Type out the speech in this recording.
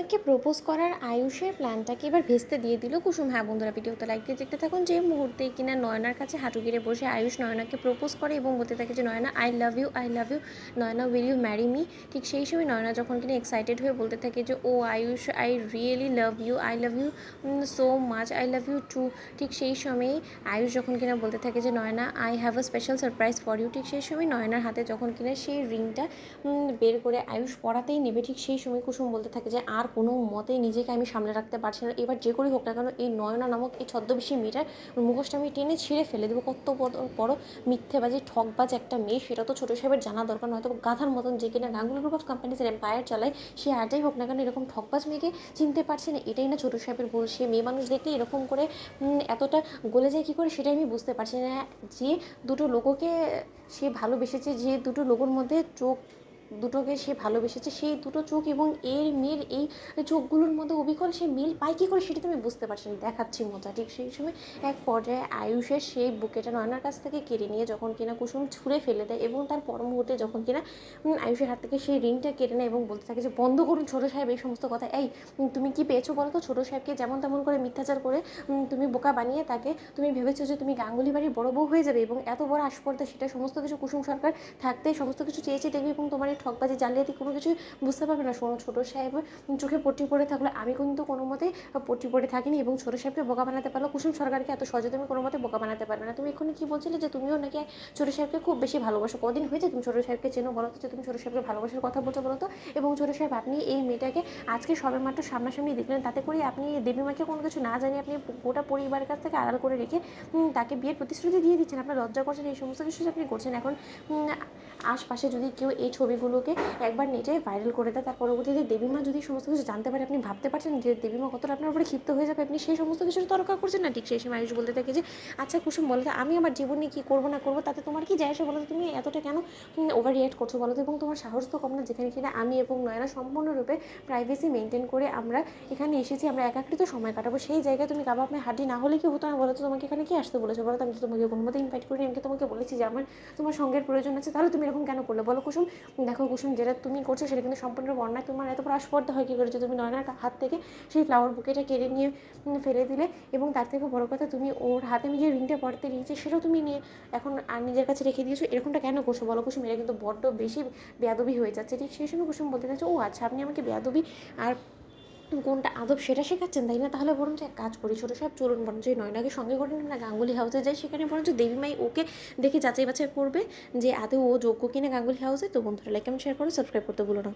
নয়নাকে propose করার আয়ুষের প্ল্যানটাকে এবার ভেস্তে দিয়ে দিল কুসুম। হ্যাঁ বন্ধুরা, ভিডিওতে লাইক দিয়ে দেখতে থাকুন। যে মুহূর্তে কিনা নয়নার কাছে হাঁটু গেড়ে বসে আয়ুষ নয়নাকে প্রপোজ করে এবং বলতে থাকে যে Nayna I love you, I love you, Nayna will you marry me. ঠিক সেই সময় নয়না যখন কিনা এক্সাইটেড হয়ে বলতে থাকে যে ও Ayush, I really love you, I love you so much, I love you too. ঠিক সেই সময়েই আয়ুষ যখন কিনা বলতে থাকে যে Nayna I have a special surprise for you. ঠিক সেই সময় নয়নার হাতে যখন কিনা সেই রিংটা বের করে আয়ুষ পড়াতেই নেবে, ঠিক সেই সময় কুসুম বলতে থাকে যে আর কোনো মতেই নিজেকে আমি সামলে রাখতে পারছি না। এবার যে করেই হোক না কেন এই নয়না নামক এই ছদ্মবেশী মেয়েটার মুখোশটা আমি টেনে ছিঁড়ে ফেলে দেবো। কত বড় মিথ্যেবাজি ঠকবাজ একটা মেয়ে, সেটা তো ছোটো সাহেবের জানা দরকার। নয়তো গাধার মতন যে কিনা গাঙ্গুলি গ্রুপ অফ কোম্পানিজের এম্পায়ার চালায়, সে আজই হোক না কেন এরকম ঠকবাজ মেয়েকে চিনতে পারছে না। এটাই না ছোটো সাহেবের ভুল। সে মেয়ে মানুষ দেখলে এরকম করে এতটা গলে যায় কী করে সেটাই আমি বুঝতে পারছি না। যে দুটো লোককে সে ভালোবেসেছে, যে দুটো লোকের মধ্যে চোখ দুটোকে সে ভালোবেসেছে, সেই দুটো চোখ এবং এর মেয়ের এই চোখগুলোর মধ্যে অবিকল সে মিল পায় কী করে সেটা তো আমি বুঝতে পারছি না। দেখাচ্ছি মজা। ঠিক সেই সময় এক পর্যায়ে আয়ুষের সেই বুকেটা নয়নার কাছ থেকে কেড়ে নিয়ে যখন কিনা কুসুম ছুঁড়ে ফেলে দেয় এবং তার পর মুহূর্তে যখন কিনা আয়ুষের হাত থেকে সেই রিংটা কেড়ে নেয় এবং বলতে থাকে যে বন্ধ করুন ছোটো সাহেব এই সমস্ত কথা। এই তুমি কি পেয়েছো বলো তো? ছোটো সাহেবকে যেমন তেমন করে মিথ্যাচার করে তুমি বোকা বানিয়ে তাকে তুমি ভেবেছো যে তুমি গাঙ্গুলি বাড়ির বড় বউ হয়ে যাবে এবং এত বড় আসপর্দা, সেটা সমস্ত কিছু কুসুম সরকার থাকতে সমস্ত কিছু চেয়েছে দেখবে এবং তোমার এই ঠকবাজি জালিয়াতি কোনো কিছু বুঝতে পারবে না। শোনো, ছোটো সাহেব চোখে পট্টি পড়ে থাকলে আমি কিন্তু কোনো মতে পট্টি পড়ে থাকিনি এবং ছোটো সাহেবকে বোকা বানাতে পারলো। কুসুম সরকারকে এত সহজে তুমি কোনো মতে বোকা বানাতে পারবে না। তুমি এক্ষুনি কী বলছিলে যে তুমিও নাকি ছোটো সাহেবকে খুব বেশি ভালোবাসো? কদিন হয়েছে তুমি ছোটো সাহেবকে চেনো বলো তো, যে তুমি ছোটো সাহেবকে ভালোবাসার কথা বলছো বলো তো? এবং ছোটো সাহেব আপনি এই মেয়েটাকে আজকে সবে মাত্র সামনাসামনি দেখলেন, তাতে করে আপনি দেবীমাকে কোনো কিছু না জানিয়ে আপনি গোটা পরিবারের কাছ থেকে আড়াল করে রেখে তাকে বিয়ের প্রতিশ্রুতি দিয়ে দিচ্ছেন। আপনার লজ্জা করছেন এই সমস্ত কিছু আপনি করছেন। এখন আশপাশে যদি কেউ এই ছবিগুলোকে একবার নেটে ভাইরাল করে দেয়, তার পরবর্তীতে দেবীমা যদি সমস্ত কিছু জানতে পারে, আপনি ভাবতে পারছেন যে দেবীমা কতটা আপনার উপরে ক্ষিপ্ত হয়ে যাবে? আপনি সেই সমস্ত কিছুর তরকা করছেন না। ঠিক সেই সময় আয়ুষ বলতে থাকে যে আচ্ছা কুসুম, বলো তো আমি আমার জীবনে কী করবো না করবো তাতে তোমার কি যায় আসে বলো তো? তুমি এতটা কেন ওভার রিয়াক্ট করছো বলো তো? এবং তোমার সাহস তো কম না, যেখানে কিনা আমি এবং নয়না সম্পূর্ণরূপে প্রাইভেসি মেনটেন করে আমরা এখানে এসেছি, আমরা একাকৃত সময় কাটাবো, সেই জায়গায় তুমি কাবাব মেয়ে হাড্ডি না হলে কি হতো না বলো তো? তোমাকে এখানে কি আসতে বলেছো বলো তো? আমি তো তোমাকে কোনো মতে ইনভাইট করিনি। আমি তোমাকে বলেছি যে আমার তোমার সঙ্গের প্রয়োজন আছে, তাহলে তুমি এরকম কেন করলে বলো কুসুম? দেখো কুসুম, যেটা তুমি করছো সেটা কিন্তু সম্পূর্ণ অন্যায়। তোমার এত বড় আসপর্দা হয় কী করেছো? তুমি নয়নার হাত থেকে সেই ফ্লাওয়ার বুকেটা কেড়ে নিয়ে ফেলে দিলে এবং তার থেকে বড় কথা তুমি ওর হাতে আমি যে রিংটা পরতে দিয়েছি সেটাও তুমি নিয়ে এখন আর নিজের কাছে রেখে দিয়েছো। এরকমটা কেন করছো বলো কুসুম? এটা কিন্তু বড্ড বেশি বেয়াদবি হয়ে যাচ্ছে। ঠিক সেই সময় কুসুম বলতে চাইছো ও আচ্ছা, আপনি আমাকে বেয়াদবি আর কোনটা আদব সেটা শেখাচ্ছেন, তাই না? তাহলে বরঞ্চ এক কাজ করি ছোটো সাহেব, চলুন বরঞ্চ এই নয়নাকে সঙ্গে করে নিন না, গাঙ্গুলি হাউসে যাই। সেখানে বরঞ্চ দেবীমাই ওকে দেখে যাচাই বাছাই করবে যে আদৌ ও যোগ্য কিনা গাঙ্গুলি হাউসে। তো বন্ধুরা লাইক কমেন্ট শেয়ার করো, সাবস্ক্রাইব করতে ভুলো না।